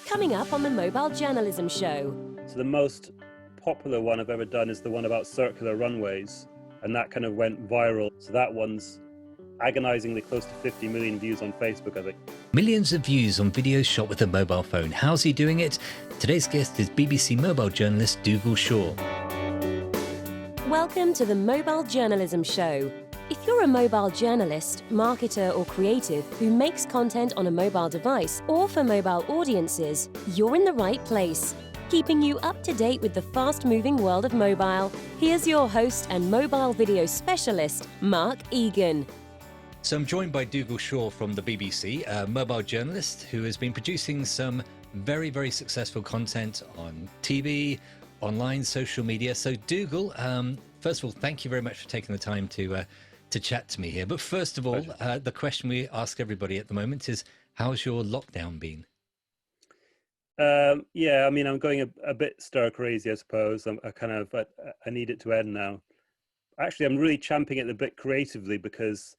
Coming up on the Mobile Journalism Show. So the most popular one I've ever done is the one about circular runways, and that kind of went viral. So that one's agonizingly close to 50 million views on Facebook, I think. Millions of views on videos shot with a mobile phone. How's he doing it? Today's guest is BBC mobile journalist Dougal Shaw. Welcome to the Mobile Journalism Show. If you're a mobile journalist, marketer or creative who makes content on a mobile device or for mobile audiences, you're in the right place. Keeping you up to date with the fast-moving world of mobile, here's your host and mobile video specialist, Mark Egan. So I'm joined by Dougal Shaw from the BBC, a mobile journalist who has been producing some very, very successful content on TV, online, social media. So Dougal, first of all, thank you very much for taking the time to chat to me here. But first of all, the question we ask everybody at the moment is, how's your lockdown been? Yeah, I mean, I'm going a bit stir crazy, I suppose. I need it to end now. Actually, I'm really champing at the bit creatively because,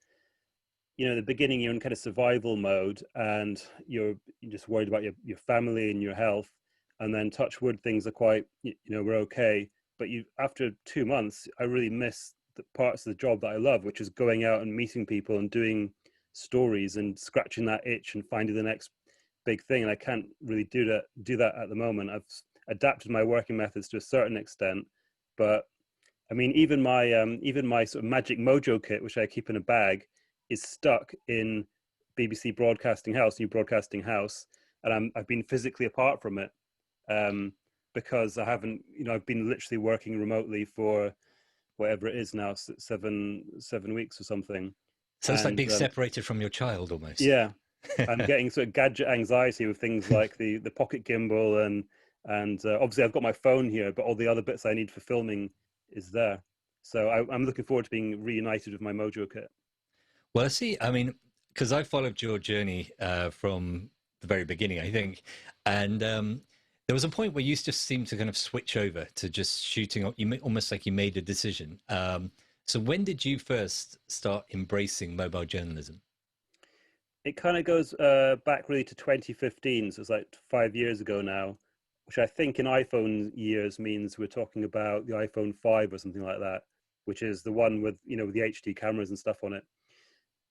you know, in the beginning, you're in kind of survival mode and you're just worried about your family and your health. And then touch wood, things are quite, we're okay. But after 2 months, I really miss the parts of the job that I love, which is going out and meeting people and doing stories and scratching that itch and finding the next big thing. And I can't really do that at the moment. I've adapted my working methods to a certain extent, but I mean, even my sort of magic mojo kit, which I keep in a bag, is stuck in BBC Broadcasting House, new Broadcasting House, and I've been physically apart from it because I haven't, I've been literally working remotely for whatever it is now, 7 weeks or something. So it's like being separated from your child almost. Yeah, I'm getting sort of gadget anxiety with things like the pocket gimbal and obviously I've got my phone here, but all the other bits I need for filming is there. So I'm looking forward to being reunited with my mojo kit. Well, I see. I mean, because I followed your journey from the very beginning, I think, and there was a point where you just seemed to kind of switch over to just shooting. Almost like you made a decision. So when did you first start embracing mobile journalism? It kind of goes back really to 2015, so it's like 5 years ago now, which I think in iPhone years means we're talking about the iPhone 5 or something like that, which is the one with, with the HD cameras and stuff on it.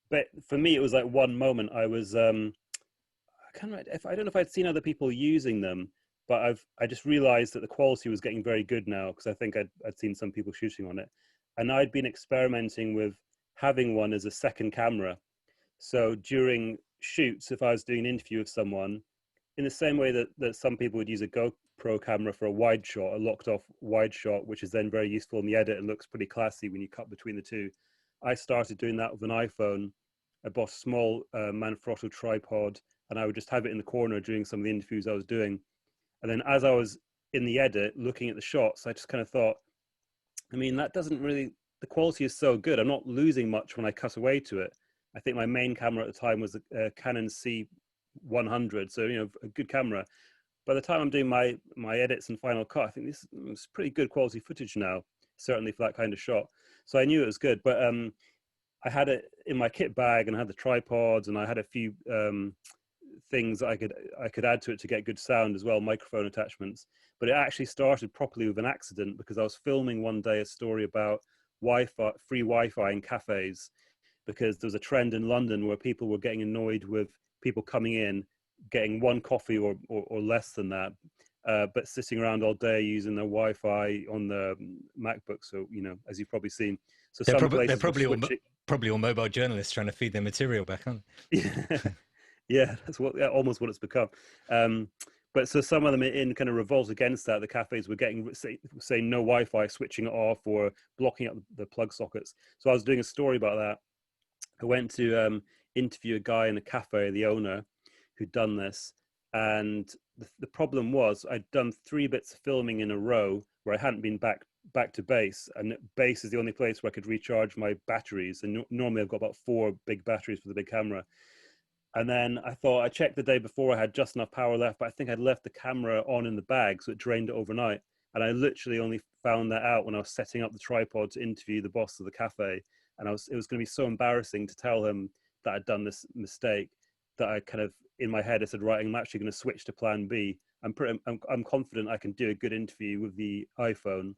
But for me, it was like one moment. I was, I don't know if I'd seen other people using them, but I just realized that the quality was getting very good now because I think I'd seen some people shooting on it. And I'd been experimenting with having one as a second camera. So during shoots, if I was doing an interview with someone, in the same way that some people would use a GoPro camera for a wide shot, a locked off wide shot, which is then very useful in the edit and looks pretty classy when you cut between the two. I started doing that with an iPhone. I bought a small Manfrotto tripod and I would just have it in the corner during some of the interviews I was doing. And then as I was in the edit, looking at the shots, I just kind of thought, I mean, that doesn't really, the quality is so good. I'm not losing much when I cut away to it. I think my main camera at the time was a Canon C100, so, a good camera. By the time I'm doing my edits and final cut, I think this is pretty good quality footage now, certainly for that kind of shot. So I knew it was good, but I had it in my kit bag and I had the tripods and I had a few things that I could add to it to get good sound as well, microphone attachments. But it actually started properly with an accident because I was filming one day a story about free Wi-Fi in cafes, because there was a trend in London where people were getting annoyed with people coming in, getting one coffee or less than that, but sitting around all day using their Wi-Fi on the MacBook. So, as you've probably seen. So they're probably all mobile journalists trying to feed their material back on. Yeah, that's almost what it's become. But so some of them in kind of revolt against that, the cafes were saying no Wi-Fi, switching it off or blocking up the plug sockets. So I was doing a story about that. I went to interview a guy in a cafe, the owner, who'd done this. And the problem was I'd done 3 bits of filming in a row where I hadn't been back to base. And base is the only place where I could recharge my batteries. And normally I've got about 4 big batteries for the big camera. And then I checked the day before I had just enough power left, but I think I'd left the camera on in the bag, so it drained it overnight. And I literally only found that out when I was setting up the tripod to interview the boss of the cafe. And it was going to be so embarrassing to tell him that I'd done this mistake that I kind of, in my head, I said, right, I'm actually going to switch to plan B. I'm confident I can do a good interview with the iPhone,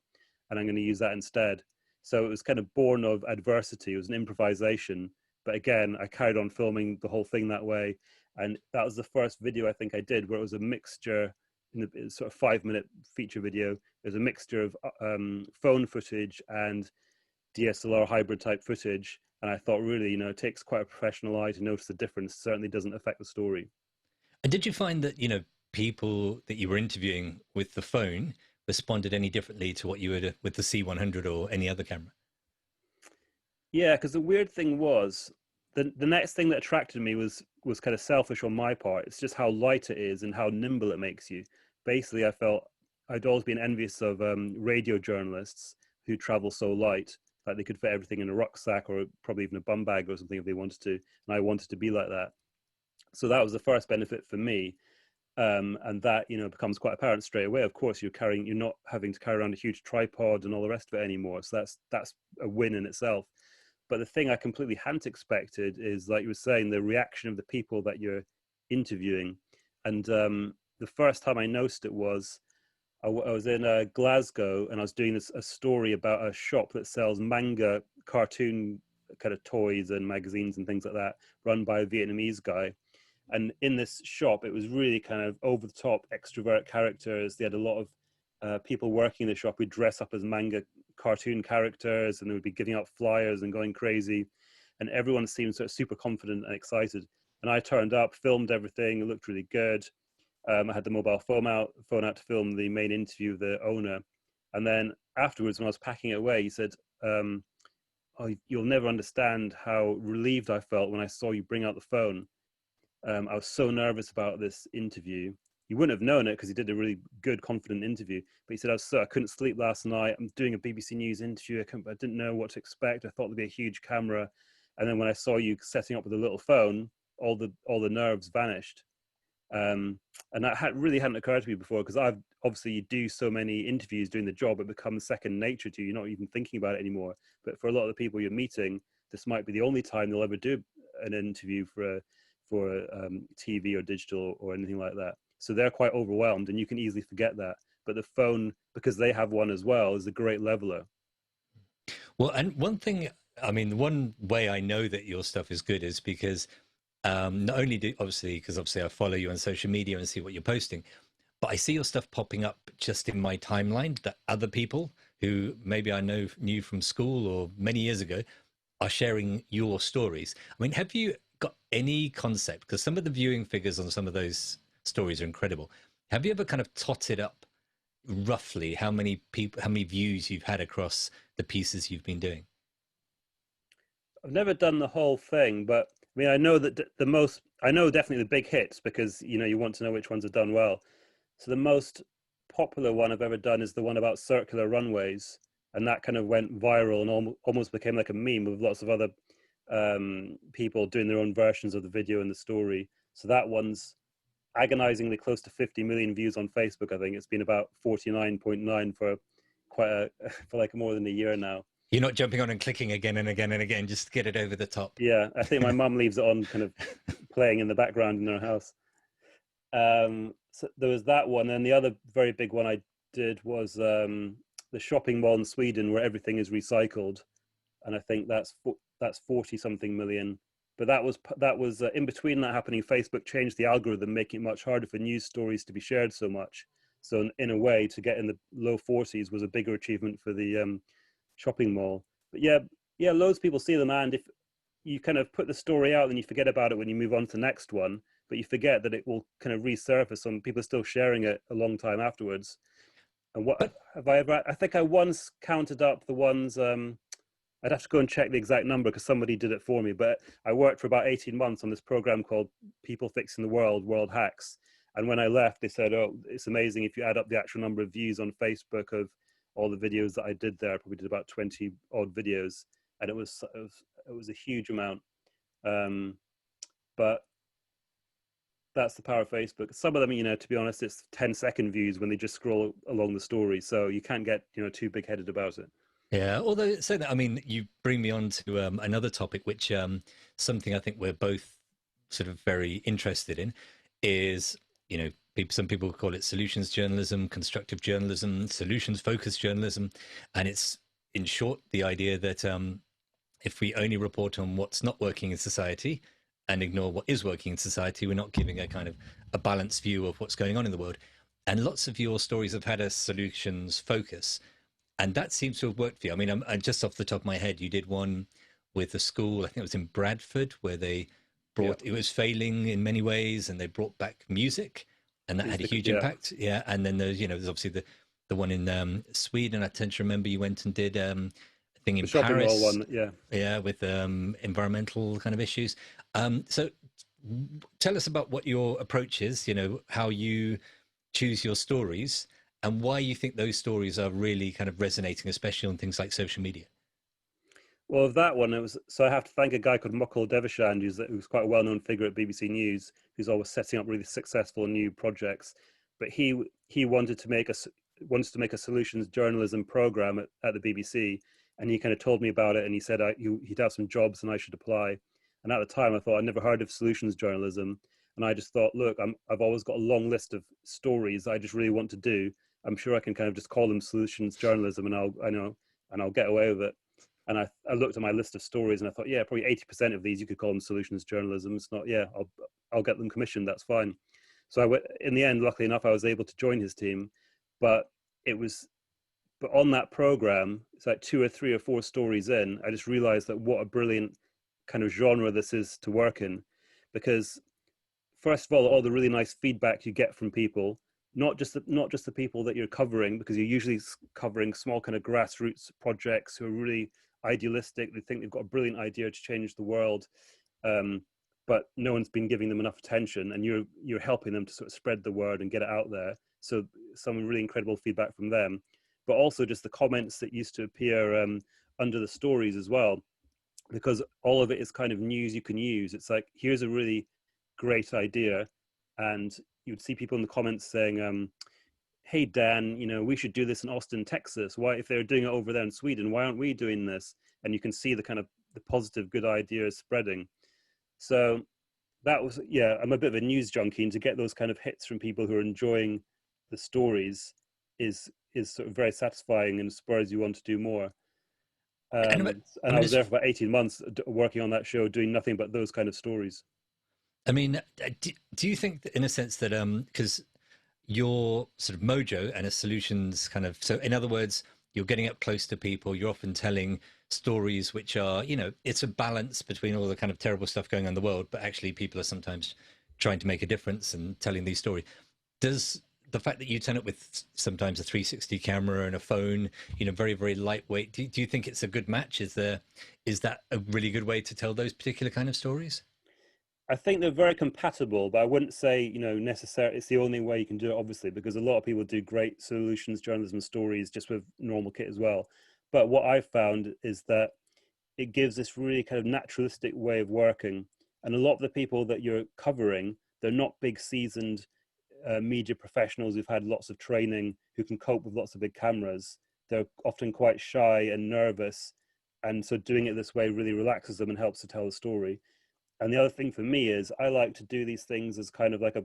and I'm going to use that instead. So it was kind of born of adversity. It was an improvisation. But again, I carried on filming the whole thing that way. And that was the first video I think I did where it was a mixture, in the sort of 5-minute feature video. There's a mixture of phone footage and DSLR hybrid type footage. And I thought, really, it takes quite a professional eye to notice the difference. Certainly doesn't affect the story. And did you find that, people that you were interviewing with the phone responded any differently to what you would with the C100 or any other camera? Yeah, because the weird thing was, the next thing that attracted me was kind of selfish on my part. It's just how light it is and how nimble it makes you. Basically, I felt I'd always been envious of radio journalists who travel so light, like they could fit everything in a rucksack or probably even a bum bag or something if they wanted to. And I wanted to be like that. So that was the first benefit for me. And that, becomes quite apparent straight away. Of course, you're not having to carry around a huge tripod and all the rest of it anymore. So that's a win in itself. But the thing I completely hadn't expected is, like you were saying, the reaction of the people that you're interviewing. And the first time I noticed it was, I was in Glasgow, and I was doing a story about a shop that sells manga cartoon kind of toys and magazines and things like that, run by a Vietnamese guy. And in this shop, it was really kind of over the top extrovert characters. They had a lot of people working in the shop who'd dress up as manga cartoon characters, and they would be giving out flyers and going crazy. And everyone seemed sort of super confident and excited. And I turned up, filmed everything. It looked really good. I had the mobile phone out to film the main interview of the owner. And then afterwards, when I was packing it away, he said, oh, you'll never understand how relieved I felt when I saw you bring out the phone. I was so nervous about this interview. You wouldn't have known it because he did a really good, confident interview. But he said, I couldn't sleep last night. I'm doing a BBC News interview. I didn't know what to expect. I thought there'd be a huge camera. And then when I saw you setting up with a little phone, all the nerves vanished. And that really hadn't occurred to me before, because you do so many interviews doing the job, it becomes second nature to you. You're not even thinking about it anymore. But for a lot of the people you're meeting, this might be the only time they'll ever do an interview for TV or digital or anything like that. So they're quite overwhelmed, and you can easily forget that. But the phone, because they have one as well, is a great leveler. Well, and one way I know that your stuff is good is because not only because obviously I follow you on social media and see what you're posting, but I see your stuff popping up just in my timeline that other people who maybe I knew from school or many years ago are sharing your stories. I mean, have you got any concept, because some of the viewing figures on some of those stories are incredible, have you ever kind of totted up roughly how many views you've had across the pieces you've been doing? I've never done the whole thing, but I mean, I know that I know definitely the big hits, because you want to know which ones are done well. So the most popular one I've ever done is the one about circular runways, and that kind of went viral and almost became like a meme, with lots of other people doing their own versions of the video and the story. So that one's agonizingly close to 50 million views on Facebook. I think it's been about 49.9 for like more than a year now. You're not jumping on and clicking again and again and again just to get it over the top. Yeah, I think my mum leaves it on kind of playing in the background in her house. So there was that one, and the other very big one I did was the shopping mall in Sweden where everything is recycled, and I think that's 40 something million. But that was in between that happening, Facebook changed the algorithm, making it much harder for news stories to be shared so much. So in a way, to get in the low 40s was a bigger achievement for the shopping mall. But yeah, loads of people see them, and if you kind of put the story out, then you forget about it when you move on to the next one. But you forget that it will kind of resurface. Some people are still sharing it a long time afterwards. And what have I ever? I think I once counted up the ones. I'd have to go and check the exact number because somebody did it for me. But I worked for about 18 months on this program called People Fixing the World Hacks. And when I left, they said, "Oh, it's amazing if you add up the actual number of views on Facebook of all the videos that I did there. I probably did about 20 odd videos, and it was a huge amount." But that's the power of Facebook. Some of them, to be honest, it's 10-second views when they just scroll along the story. So you can't get, too big-headed about it. Yeah, although you bring me on to another topic, which something I think we're both sort of very interested in is, you know, some people call it solutions journalism, constructive journalism, solutions focused journalism. And it's, in short, the idea that if we only report on what's not working in society and ignore what is working in society, we're not giving a kind of a balanced view of what's going on in the world. And lots of your stories have had a solutions focus, and that seems to have worked for you. I mean, I'm just off the top of my head, you did one with a school, I think it was in Bradford, where they brought, it was failing in many ways, and they brought back music, and that had a huge impact. Yeah. And then there's, you know, there's obviously the one in Sweden. I tend to remember you went and did a thing in Paris. One, yeah, with environmental kind of issues. So tell us about what your approach is, you know, how you choose your stories and why you think those stories are really kind of resonating, especially on things like social media. Well, that one, it was, so I have to thank a guy called Mukul Devashand, who's quite a well-known figure at BBC News, who's always setting up really successful new projects. But he wanted to make a solutions journalism program at the BBC, and he kind of told me about it, and he said he'd have some jobs and I should apply. And at the time, I thought I'd never heard of solutions journalism, and I just thought, look, I've always got a long list of stories that I just really want to do. I'm sure I can kind of just call them solutions journalism, and I'll get away with it. And I looked at my list of stories and I thought, yeah, probably 80% of these you could call them solutions journalism. It's not, yeah, I'll get them commissioned. That's fine. So in the end, luckily enough, I was able to join his team. But on that program, it's like 2 or 3 or 4 stories in, I just realized that what a brilliant kind of genre this is to work in. Because first of all the really nice feedback you get from people, not just the people that you're covering, because you're usually covering small kind of grassroots projects who are really idealistic. They think they've got a brilliant idea to change the world, but no one's been giving them enough attention, and you're helping them to sort of spread the word and get it out there. So some really incredible feedback from them, but also just the comments that used to appear under the stories as well, because all of it is kind of news you can use. It's like, here's a really great idea, and you'd see people in the comments saying, hey Dan, you know, we should do this in Austin, Texas. Why, if they're doing it over there in Sweden, why aren't we doing this? And you can see the kind of the positive good ideas spreading. So that was, yeah, I'm a bit of a news junkie, and to get those kind of hits from people who are enjoying the stories is sort of very satisfying and spurs you want to do more. And I was there for about 18 months working on that show, doing nothing but those kind of stories. I mean, do you think that in a sense that, because your sort of mojo and a solutions kind of, so in other words, you're getting up close to people, you're often telling stories which are, you know, it's a balance between all the kind of terrible stuff going on in the world, but actually people are sometimes trying to make a difference and telling these stories. Does the fact that you turn up with sometimes a 360 camera and a phone, you know, very, very lightweight, do you think it's a good match? Is that a really good way to tell those particular kind of stories? I think they're very compatible, but I wouldn't say, you know, necessarily it's the only way you can do it, obviously, because a lot of people do great solutions journalism stories just with normal kit as well. But what I've found is that it gives this really kind of naturalistic way of working. And a lot of the people that you're covering, they're not big seasoned media professionals who've had lots of training, who can cope with lots of big cameras. They're often quite shy and nervous. And so doing it this way really relaxes them and helps to tell the story. And the other thing for me is I like to do these things as kind of like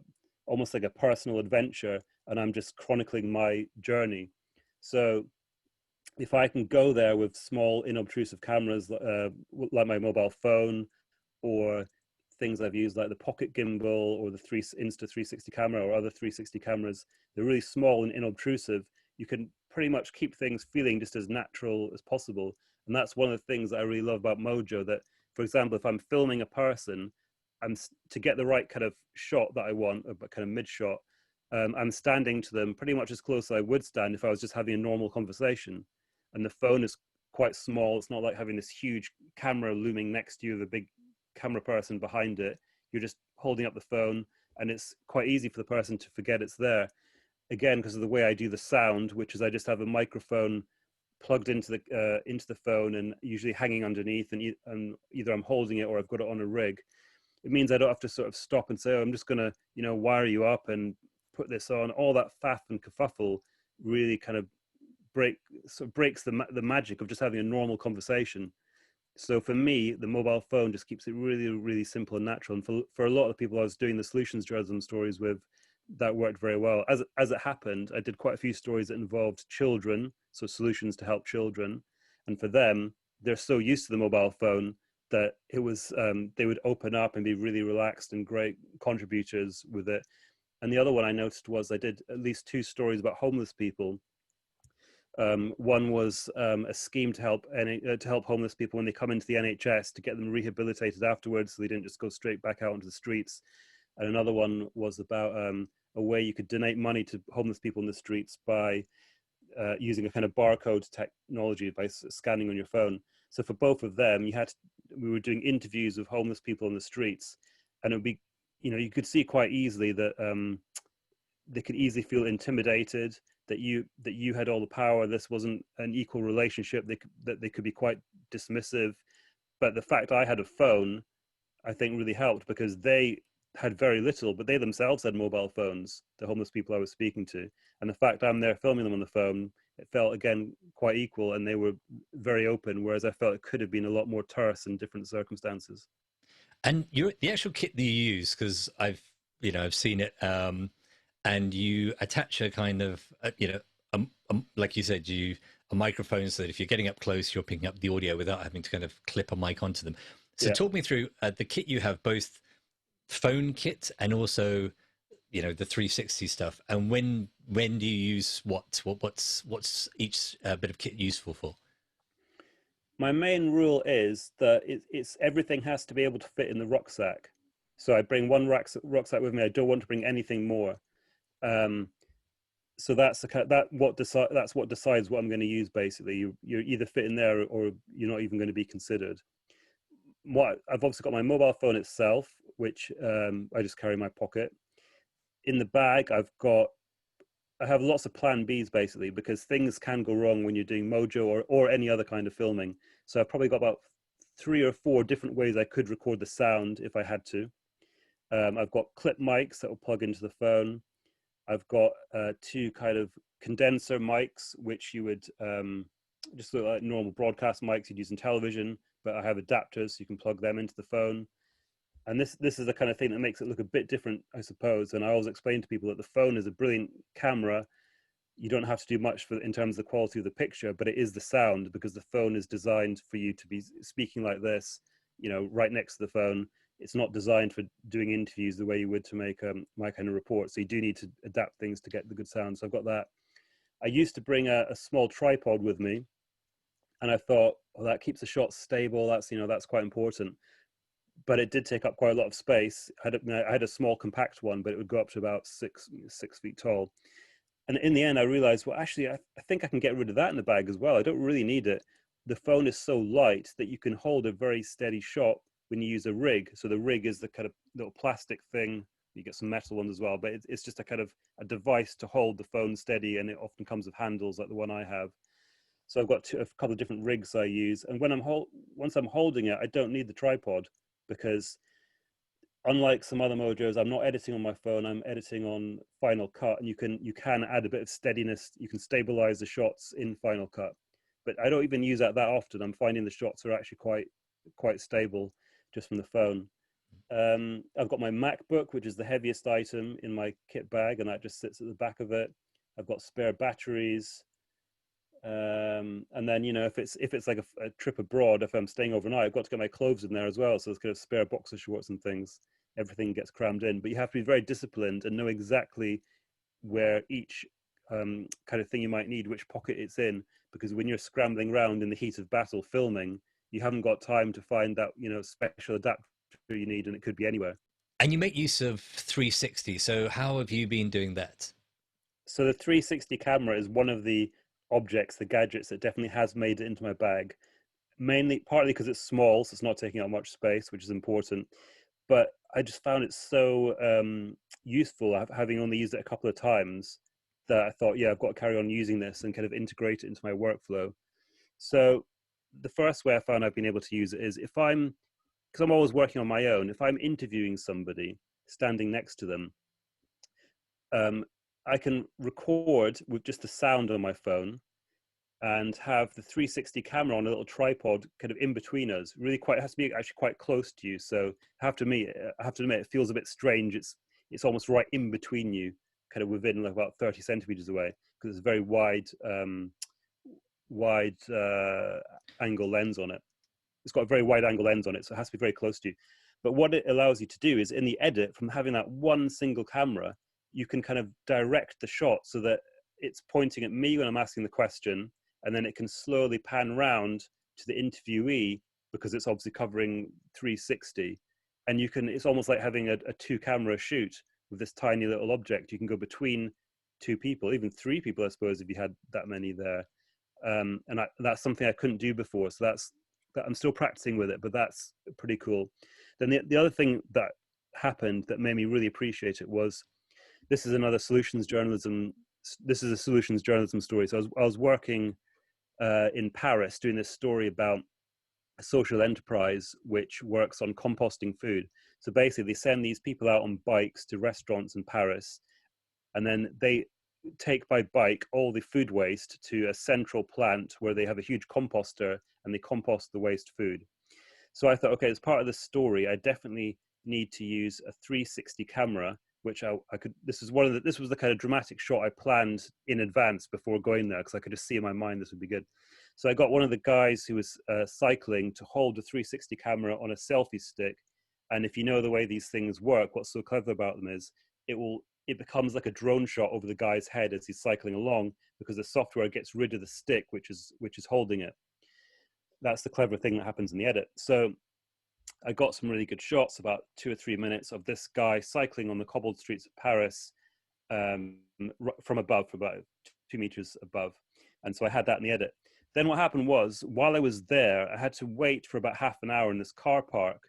almost like a personal adventure, and I'm just chronicling my journey. So if I can go there with small inobtrusive cameras, like my mobile phone, or things I've used like the pocket gimbal or the Insta360 camera or other 360 cameras, they're really small and inobtrusive. You can pretty much keep things feeling just as natural as possible. And that's one of the things that I really love about Mojo, that, for example, if I'm filming a person, to get the right kind of shot that I want, a kind of mid shot, I'm standing to them pretty much as close as I would stand if I was just having a normal conversation. And the phone is quite small. It's not like having this huge camera looming next to you, the big camera person behind it. You're just holding up the phone, and it's quite easy for the person to forget it's there. Again, because of the way I do the sound, which is I just have a microphone plugged into the phone and usually hanging underneath, and either I'm holding it or I've got it on a rig. It means I don't have to sort of stop and say, oh, I'm just going to, you know, wire you up and put this on. All that faff and kerfuffle really kind of breaks the magic of just having a normal conversation. So for me, the mobile phone just keeps it really, really simple and natural. And for a lot of people I was doing the solutions journalism stories with, that worked very well. As it happened, I did quite a few stories that involved children, so solutions to help children. And for them, they're so used to the mobile phone that it was they would open up and be really relaxed and great contributors with it. And the other one I noticed was I did at least 2 stories about homeless people. One was a scheme to help homeless people when they come into the NHS, to get them rehabilitated afterwards, so they didn't just go straight back out into the streets. And another one was about a way you could donate money to homeless people in the streets by using a kind of barcode technology by scanning on your phone. So for both of them, we were doing interviews with homeless people on the streets, and it would be, you could see quite easily that they could easily feel intimidated, that you had all the power. This wasn't an equal relationship. That they could be quite dismissive. But the fact I had a phone, I think, really helped, because they had very little, but they themselves had mobile phones, the homeless people I was speaking to. And the fact I'm there filming them on the phone, it felt, again, quite equal, and they were very open, whereas I felt it could have been a lot more terse in different circumstances. And the actual kit that you use, because I've seen it, and you attach a kind of like you said, a microphone, so that if you're getting up close, you're picking up the audio without having to kind of clip a mic onto them. So Yeah. talk me through the kit you have, both phone kit and also the 360 stuff. And when do you use what's each bit of kit useful for? My main rule is that it's everything has to be able to fit in the rucksack. So I bring one rucksack with me. I don't want to bring anything more. So that's what decides what I'm going to use. Basically, you're either fit in there, or you're not even going to be considered. I've obviously got my mobile phone itself, which I just carry in my pocket. In the bag, I have lots of plan Bs, basically, because things can go wrong when you're doing Mojo or any other kind of filming. So I've probably got about 3 or 4 different ways I could record the sound if I had to. I've got clip mics that will plug into the phone. I've got 2 kind of condenser mics, which you would just look like normal broadcast mics you'd use in television, but I have adapters so you can plug them into the phone. And this is the kind of thing that makes it look a bit different, I suppose. And I always explain to people that the phone is a brilliant camera. You don't have to do much in terms of the quality of the picture, but it is the sound, because the phone is designed for you to be speaking like this, right next to the phone. It's not designed for doing interviews the way you would to make my kind of report. So you do need to adapt things to get the good sound. So I've got that. I used to bring a small tripod with me, and I thought, well, that keeps the shot stable. That's quite important. But it did take up quite a lot of space. I had a small compact one, but it would go up to about 6 feet tall. And in the end, I realized, well, actually, I think I can get rid of that in the bag as well. I don't really need it. The phone is so light that you can hold a very steady shot when you use a rig. So the rig is the kind of little plastic thing. You get some metal ones as well, but it's just a kind of a device to hold the phone steady, and it often comes with handles like the one I have. So I've got a couple of different rigs I use, and once I'm holding it, I don't need the tripod, because unlike some other Mojos, I'm not editing on my phone. I'm editing on Final Cut, and you can add a bit of steadiness. You can stabilize the shots in Final Cut, but I don't even use that often. I'm finding the shots are actually quite stable just from the phone. I've got my MacBook, which is the heaviest item in my kit bag, and that just sits at the back of it. I've got spare batteries. And then, if it's like a trip abroad, if I'm staying overnight, I've got to get my clothes in there as well. So there's kind of spare boxer shorts and things. Everything gets crammed in, but you have to be very disciplined and know exactly where each kind of thing you might need, which pocket it's in, because when you're scrambling around in the heat of battle filming, you haven't got time to find that special adapter you need, and it could be anywhere. And you make use of 360. So how have you been doing that? So the 360 camera is one of the objects, the gadgets that definitely has made it into my bag. Partly because it's small, so it's not taking up much space, which is important. But I just found it so useful, having only used it a couple of times, that I thought, yeah, I've got to carry on using this and kind of integrate it into my workflow. So the first way I found I've been able to use it is because I'm always working on my own, if I'm interviewing somebody standing next to them, I can record with just the sound on my phone, and have the 360 camera on a little tripod kind of in between us. Really quite, it has to be actually quite close to you. So I have to admit, it feels a bit strange. It's almost right in between you, kind of within like about 30 centimeters away, because it's a very wide angle lens on it. It's got a very wide angle lens on it, so it has to be very close to you. But what it allows you to do is in the edit, from having that one single camera, you can kind of direct the shot so that it's pointing at me when I'm asking the question, and then it can slowly pan round to the interviewee because it's obviously covering 360. And it's almost like having a two camera shoot with this tiny little object. You can go between two people, even three people, I suppose, if you had that many there. That's something I couldn't do before. So I'm still practicing with it, but that's pretty cool. Then the other thing that happened that made me really appreciate it was, this is a solutions journalism story. So I was working in Paris doing this story about a social enterprise which works on composting food. So basically they send these people out on bikes to restaurants in Paris, and then they take by bike all the food waste to a central plant where they have a huge composter and they compost the waste food. So I thought, okay, as part of the story, I definitely need to use a 360 camera, which I could. This was the kind of dramatic shot I planned in advance before going there, because I could just see in my mind this would be good. So I got one of the guys who was cycling to hold the 360 camera on a selfie stick, and if you know the way these things work, what's so clever about them is it becomes like a drone shot over the guy's head as he's cycling along, because the software gets rid of the stick which is holding it. That's the clever thing that happens in the edit. So I got some really good shots, about 2 or 3 minutes, of this guy cycling on the cobbled streets of Paris from above, for about 2 meters above. And so I had that in the edit. Then what happened was, while I was there, I had to wait for about half an hour in this car park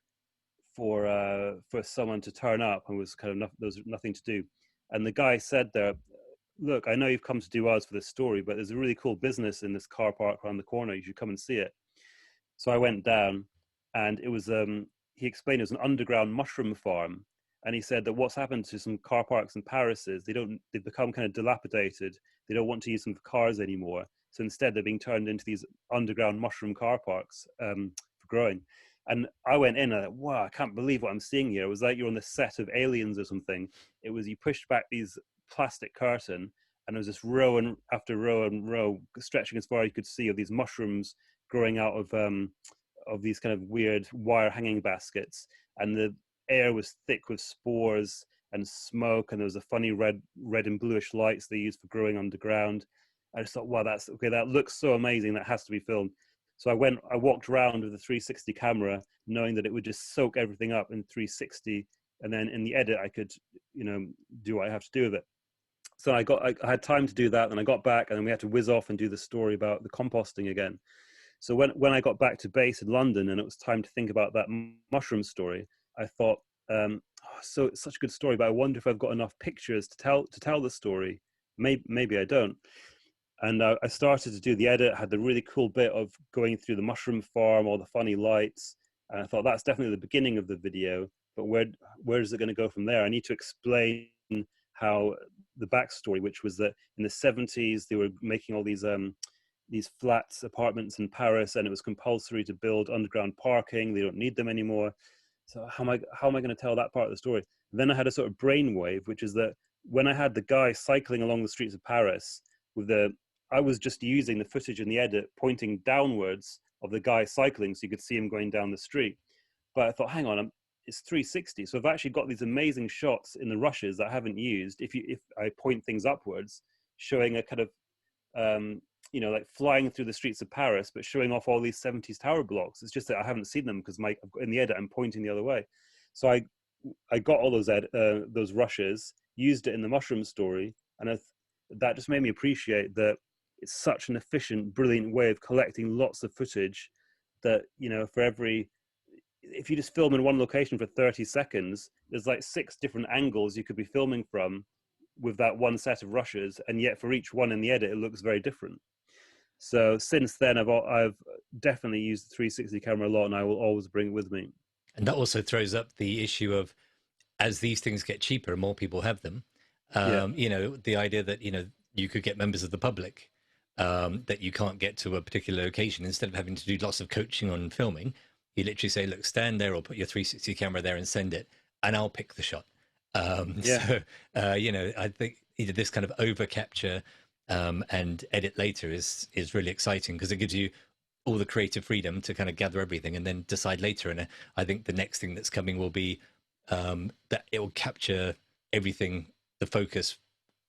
for someone to turn up, and there was nothing to do. And the guy said there, look, I know you've come to do ours for this story, but there's a really cool business in this car park around the corner. You should come and see it. So I went down, and it was, he explained it was an underground mushroom farm. And he said that what's happened to some car parks in Paris is they've become kind of dilapidated. They don't want to use them for cars anymore. So instead they're being turned into these underground mushroom car parks for growing. And I went in and I thought, wow, I can't believe what I'm seeing here. It was like you're on the set of Aliens or something. It was, you pushed back these plastic curtain, and there was this row and after row and row stretching as far as you could see of these mushrooms growing out of these kind of weird wire hanging baskets. And the air was thick with spores and smoke, and there was a funny red and bluish lights they use for growing underground. I just thought, wow, that looks so amazing. That has to be filmed. So I walked around with the 360 camera, knowing that it would just soak everything up in 360. And then in the edit, I could, do what I have to do with it. So I had time to do that. And I got back, and then we had to whiz off and do the story about the composting again. So when I got back to base in London and it was time to think about that mushroom story, I thought, so it's such a good story, but I wonder if I've got enough pictures to tell the story. Maybe I don't. And I started to do the edit, had the really cool bit of going through the mushroom farm, all the funny lights. And I thought, that's definitely the beginning of the video, but where is it going to go from there? I need to explain how the backstory, which was that in the 70s, they were making all these flats, apartments in Paris, and it was compulsory to build underground parking. They don't need them anymore. So how am I going to tell that part of the story? And then I had a sort of brainwave, which is that when I had the guy cycling along the streets of Paris I was just using the footage in the edit pointing downwards of the guy cycling, so you could see him going down the street. But I thought, hang on, it's 360. So I've actually got these amazing shots in the rushes that I haven't used. If I point things upwards, showing a kind of, like flying through the streets of Paris, but showing off all these 70s tower blocks. It's just that I haven't seen them because in the edit, I'm pointing the other way. So I got all those rushes, used it in the mushroom story, and that just made me appreciate that it's such an efficient, brilliant way of collecting lots of footage that, if you just film in one location for 30 seconds, there's like 6 different angles you could be filming from with that one set of rushes. And yet for each one in the edit, it looks very different. So since then, I've definitely used the 360 camera a lot, and I will always bring it with me. And that also throws up the issue of, as these things get cheaper and more people have them, the idea that, you could get members of the public that you can't get to a particular location, instead of having to do lots of coaching on filming, you literally say, look, stand there or put your 360 camera there and send it, and I'll pick the shot. Yeah. So, I think either this kind of over capture and edit later is really exciting, because it gives you all the creative freedom to kind of gather everything and then decide later. And I think the next thing that's coming will be that it will capture everything, the focus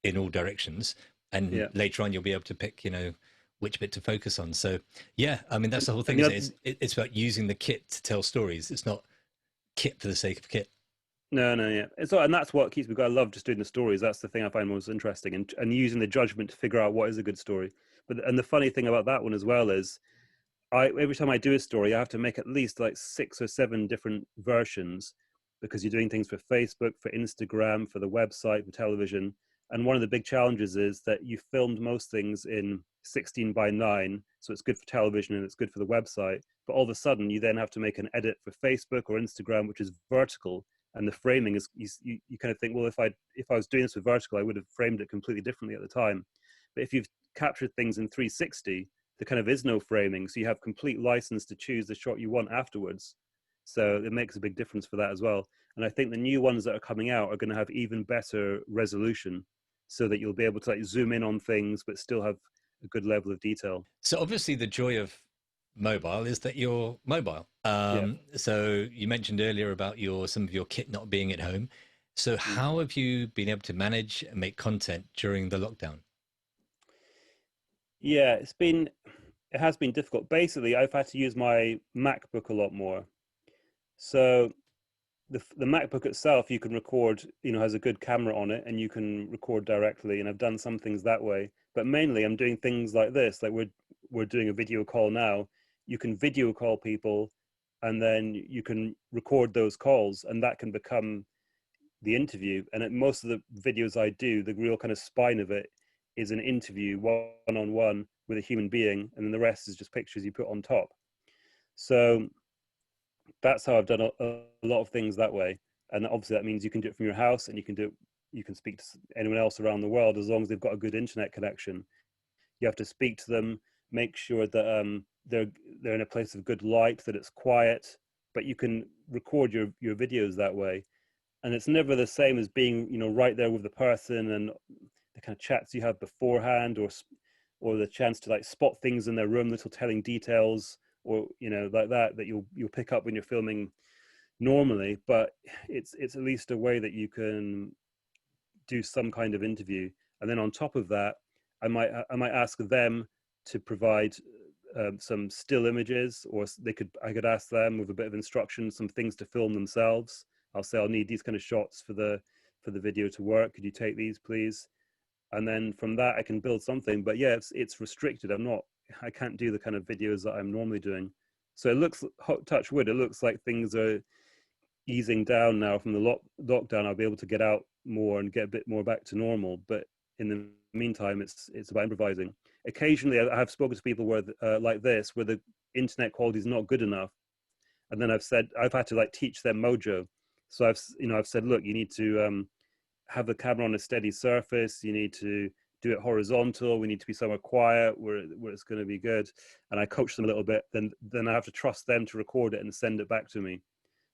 in all directions. And later on, you'll be able to pick, which bit to focus on. So, yeah, I mean, that's the whole thing. It's about using the kit to tell stories. It's not kit for the sake of kit. No, yeah. And that's what keeps me going. I love just doing the stories. That's the thing I find most interesting, and using the judgment to figure out what is a good story. And the funny thing about that one as well is, every time I do a story, I have to make at least like 6 or 7 different versions, because you're doing things for Facebook, for Instagram, for the website, for television. And one of the big challenges is that you filmed most things in 16:9, so it's good for television and it's good for the website. But all of a sudden, you then have to make an edit for Facebook or Instagram, which is vertical, and the framing is you kind of think, well, if I was doing this with vertical, I would have framed it completely differently at the time. But if you've captured things in 360, there kind of is no framing, so you have complete license to choose the shot you want afterwards. So it makes a big difference for that as well. And I think the new ones that are coming out are going to have even better resolution, so that you'll be able to like zoom in on things but still have a good level of detail. So obviously the joy of mobile is that you're mobile. So you mentioned earlier about some of your kit not being at home. So how have you been able to manage and make content during the lockdown? Yeah, it has been difficult. Basically, I've had to use my MacBook a lot more. So the MacBook itself, you can record, has a good camera on it, and you can record directly. And I've done some things that way, but mainly I'm doing things like this. Like we're doing a video call now. You can video call people, and then you can record those calls, and that can become the interview. And most of the videos I do, the real kind of spine of it is an interview one-on-one with a human being, and then the rest is just pictures you put on top. So that's how I've done a lot of things that way. And obviously that means you can do it from your house, and you can speak to anyone else around the world, as long as they've got a good internet connection. You have to speak to them, make sure that they're in a place of good light, that it's quiet, but you can record your videos that way. And it's never the same as being, right there with the person, and the kind of chats you have beforehand, or the chance to like spot things in their room, little telling details, or like that you'll pick up when you're filming normally. But it's at least a way that you can do some kind of interview. And then on top of that, I might ask them to provide some still images, or I could ask them with a bit of instruction, some things to film themselves. I'll say, I'll need these kind of shots for the video to work. Could you take these, please? And then from that, I can build something. But yeah, it's restricted. I can't do the kind of videos that I'm normally doing. So it looks, touch wood, it looks like things are easing down now from the lockdown. I'll be able to get out more and get a bit more back to normal. But in the meantime, it's about improvising. Occasionally, I have spoken to people where like this, where the internet quality is not good enough, and then I've had to like teach them Mojo. So I've said, look, you need to have the camera on a steady surface. You need to do it horizontal. We need to be somewhere quiet where it's going to be good. And I coach them a little bit. Then I have to trust them to record it and send it back to me.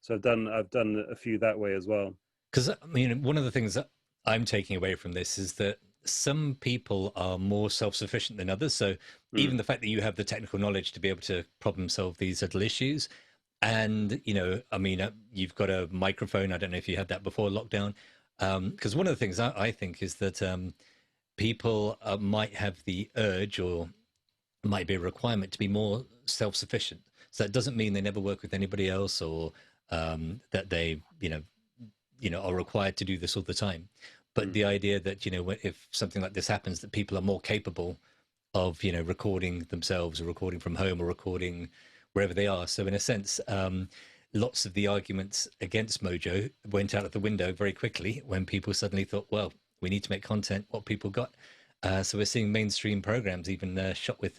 So I've done a few that way as well. Because I mean, one of the things that I'm taking away from this is that some people are more self-sufficient than others. So even the fact that you have the technical knowledge to be able to problem solve these little issues, and I mean, you've got a microphone. I don't know if you had that before lockdown. Because one of the things I think is that people might have the urge, or might be a requirement, to be more self-sufficient. So that doesn't mean they never work with anybody else, or that they are required to do this all the time. But the idea that if something like this happens, that people are more capable of recording themselves, or recording from home, or recording wherever they are. So in a sense, lots of the arguments against Mojo went out of the window very quickly when people suddenly thought, well, we need to make content what people got. So we're seeing mainstream programs even shot with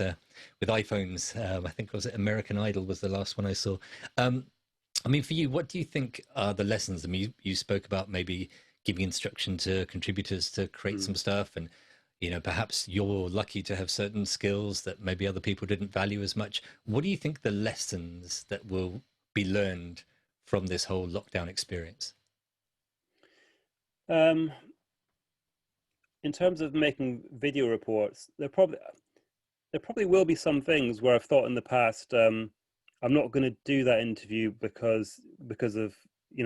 iPhones. I think was it American Idol was the last one I saw. I mean, for you, what do you think are the lessons? I mean, you spoke about maybe giving instruction to contributors to create some stuff, and Perhaps you're lucky to have certain skills that maybe other people didn't value as much. What do you think the lessons that will be learned from this whole lockdown experience? Um, in terms of making video reports, there probably will be some things where I've thought in the past, I'm not going to do that interview because of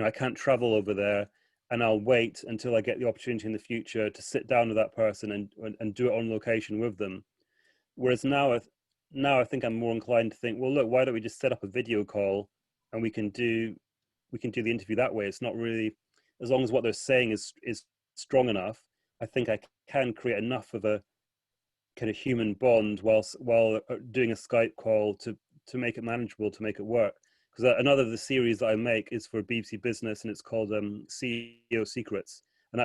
I can't travel over there, and I'll wait until I get the opportunity in the future to sit down with that person and do it on location with them. Whereas now I think I'm more inclined to think, well, look, why don't we just set up a video call and we can do the interview that way. It's not really, as long as what they're saying is strong enough, I think I can create enough of a kind of human bond while doing a Skype call to make it manageable, to make it work. Because another of the series that I make is for BBC Business, and it's called CEO Secrets, and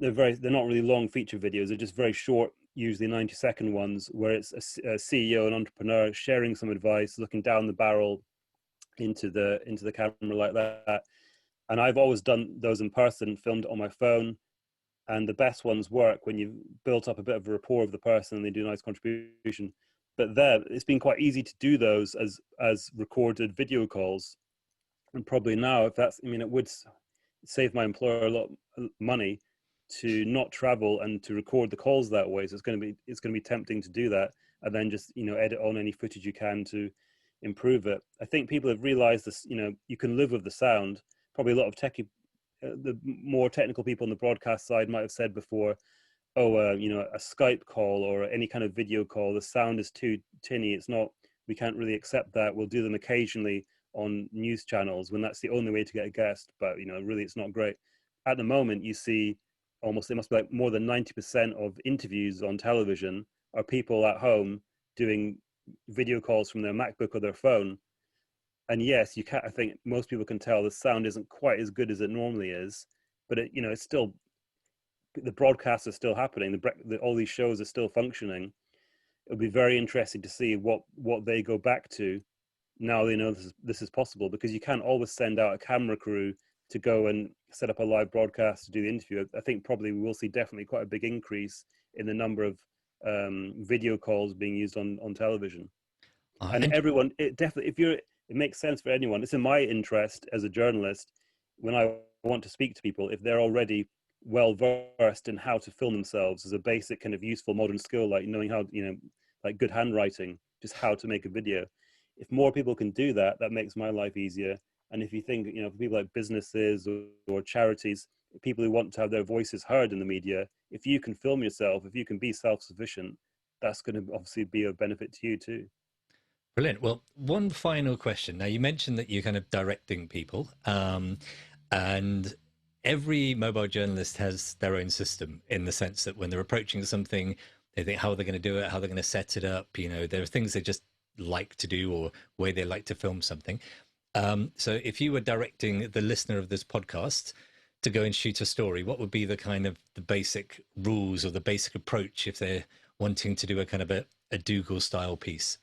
they're not really long feature videos. They're just very short, usually 90-second ones, where it's a CEO, an entrepreneur, sharing some advice, looking down the barrel into the camera like that. And I've always done those in person, filmed on my phone. And the best ones work when you've built up a bit of a rapport with the person and they do a nice contribution. But it's been quite easy to do those as recorded video calls. And probably now, it would save my employer a lot of money to not travel and to record the calls that way. So it's going to be tempting to do that, and then just edit on any footage you can to improve it. I think people have realized this. You can live with the sound. Probably a lot of the more technical people on the broadcast side might have said before, oh, a Skype call or any kind of video call, the sound is too tinny. It's not. We can't really accept that. We'll do them occasionally on news channels when that's the only way to get a guest. But really, it's not great. At the moment, you see it must be like more than 90% of interviews on television are people at home doing video calls from their MacBook or their phone. And yes, you can't. I think most people can tell the sound isn't quite as good as it normally is, but it's still, the broadcasts are still happening. All these shows are still functioning. It'll be very interesting to see what they go back to now they know this is possible, because you can't always send out a camera crew to go and set up a live broadcast to do the interview. I think probably we will see definitely quite a big increase in the number of video calls being used on television. And everyone, it makes sense for anyone. It's in my interest as a journalist, when I want to speak to people, if they're already well versed in how to film themselves as a basic kind of useful modern skill, like knowing how, like good handwriting, just how to make a video. If more people can do that, that makes my life easier. And if you think, for people like businesses or charities, people who want to have their voices heard in the media, if you can film yourself, if you can be self-sufficient, that's going to obviously be of benefit to you too. Brilliant. Well, one final question. Now, you mentioned that you're kind of directing people, and every mobile journalist has their own system, in the sense that when they're approaching something, they think how they're going to do it, how they're going to set it up. There are things they just like to do, or way they like to film something. So if you were directing the listener of this podcast to go and shoot a story, what would be the kind of the basic rules or the basic approach if they're wanting to do a kind of a Dougal style piece?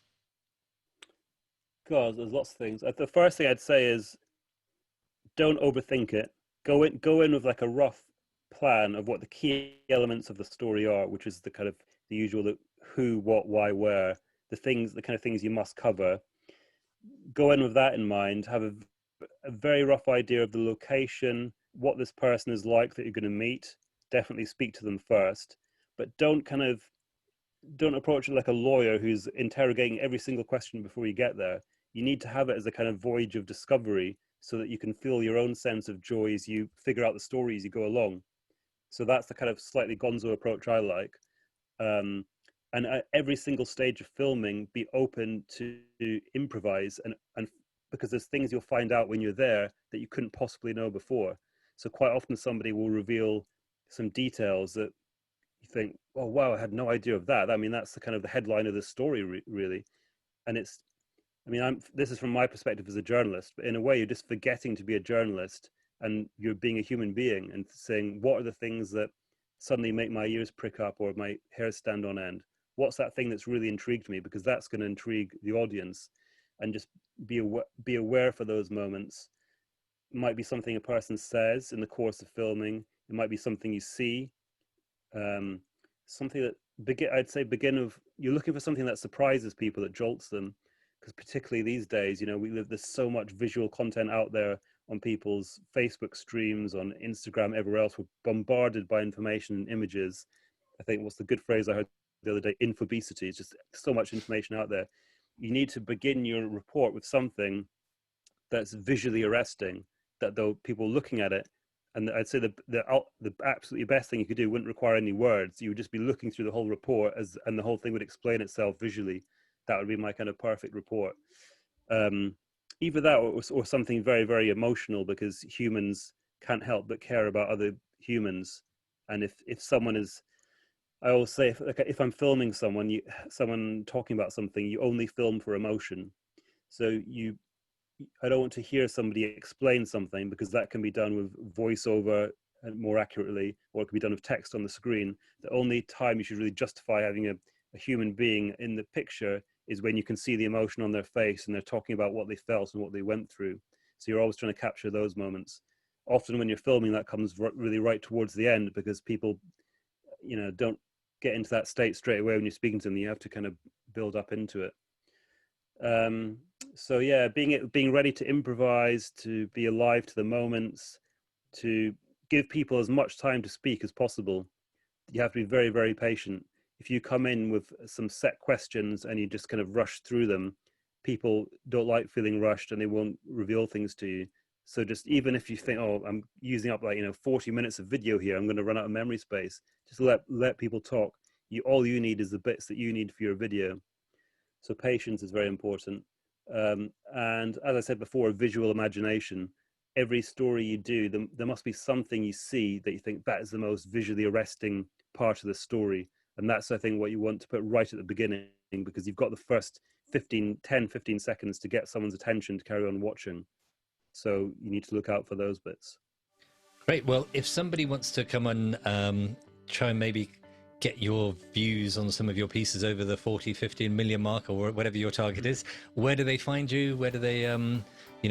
God, there's lots of things. The first thing I'd say is don't overthink it. Go in with like a rough plan of what the key elements of the story are, which is the kind of the usual who, what, why, where, the kind of things you must cover. Go in with that in mind. Have a very rough idea of the location, what this person is like that you're going to meet. Definitely speak to them first, but don't approach it like a lawyer who's interrogating every single question before you get there. You need to have it as a kind of voyage of discovery, so that you can feel your own sense of joy as you figure out the story as you go along. So that's the kind of slightly gonzo approach I like. And at every single stage of filming, be open to improvise, and because there's things you'll find out when you're there that you couldn't possibly know before. So quite often somebody will reveal some details that you think, oh wow, I had no idea of that. I mean, that's the kind of the headline of the story, really. And this is from my perspective as a journalist, but in a way you're just forgetting to be a journalist, and you're being a human being and saying, what are the things that suddenly make my ears prick up or my hair stand on end? What's that thing that's really intrigued me? Because that's going to intrigue the audience. And just be aware for those moments. It might be something a person says in the course of filming. It might be something you see. something that you're looking for something that surprises people, that jolts them, because particularly these days, there's so much visual content out there on people's Facebook streams, on Instagram, everywhere else. We're bombarded by information and images. I think what's the good phrase I heard the other day? Infobesity. It's just so much information out there. You need to begin your report with something that's visually arresting, that though people looking at it, and I'd say the absolutely best thing you could do wouldn't require any words. You would just be looking through the whole report and the whole thing would explain itself visually. That would be my kind of perfect report. Either that or something very, very emotional, because humans can't help but care about other humans. And if someone is, I always say, if I'm filming someone talking about something, you only film for emotion. So I don't want to hear somebody explain something, because that can be done with voiceover and more accurately, or it can be done with text on the screen. The only time you should really justify having a human being in the picture is when you can see the emotion on their face and they're talking about what they felt and what they went through. So you're always trying to capture those moments. Often when you're filming, that comes really right towards the end, because people, don't get into that state straight away when you're speaking to them. You have to kind of build up into it. So yeah, being ready to improvise, to be alive to the moments, to give people as much time to speak as possible. You have to be very, very patient. If you come in with some set questions and you just kind of rush through them, people don't like feeling rushed and they won't reveal things to you. So just even if you think, oh, I'm using up 40 minutes of video here, I'm going to run out of memory space, just let people talk. All you need is the bits that you need for your video. So patience is very important. And as I said before, visual imagination. Every story you do, there must be something you see that you think that is the most visually arresting part of the story. And that's, I think, what you want to put right at the beginning, because you've got the first 15 seconds to get someone's attention to carry on watching. So you need to look out for those bits. Great. Well, if somebody wants to come and try and maybe get your views on some of your pieces over the 40-15 million mark, or whatever your target is, where do they find you? Where do they,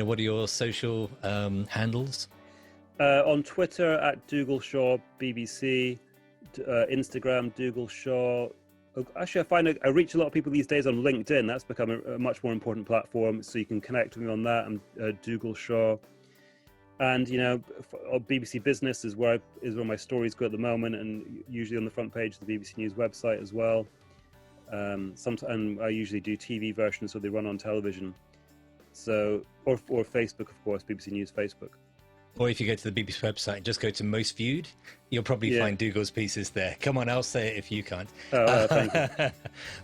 what are your social handles? On Twitter at Dougal Shaw BBC, Instagram Dougal Shaw. Actually, I find I reach a lot of people these days on LinkedIn. That's become a much more important platform, so you can connect with me on that. I'm Dougal Shaw. And BBC Business is where my stories go at the moment, and usually on the front page of the BBC News website as well. Sometimes I usually do TV versions, so they run on television. So or Facebook, of course, BBC News Facebook. Or if you go to the BBC website and just go to Most Viewed, you'll probably find Dougal's pieces there. Come on, I'll say it if you can't. Oh, thank you.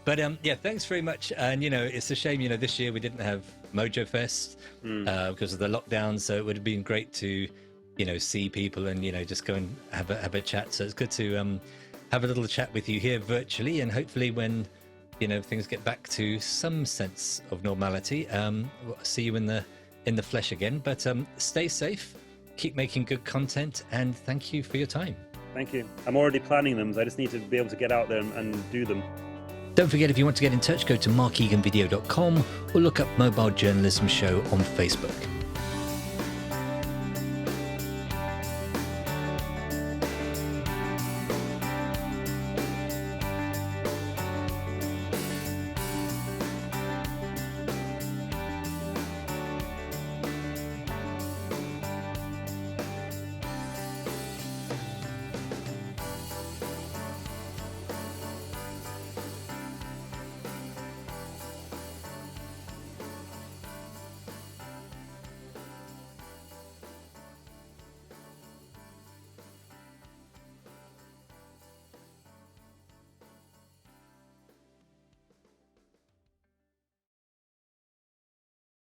But thanks very much. And it's a shame, this year we didn't have Mojo Fest because of the lockdown. So it would have been great to, see people and just go and have a chat. So it's good to have a little chat with you here virtually, and hopefully when things get back to some sense of normality, we'll see you in the flesh again. But stay safe. Keep making good content, and thank you for your time. Thank you. I'm already planning them, so I just need to be able to get out there and do them. Don't forget, if you want to get in touch, go to markeganvideo.com or look up Mobile Journalism Show on Facebook.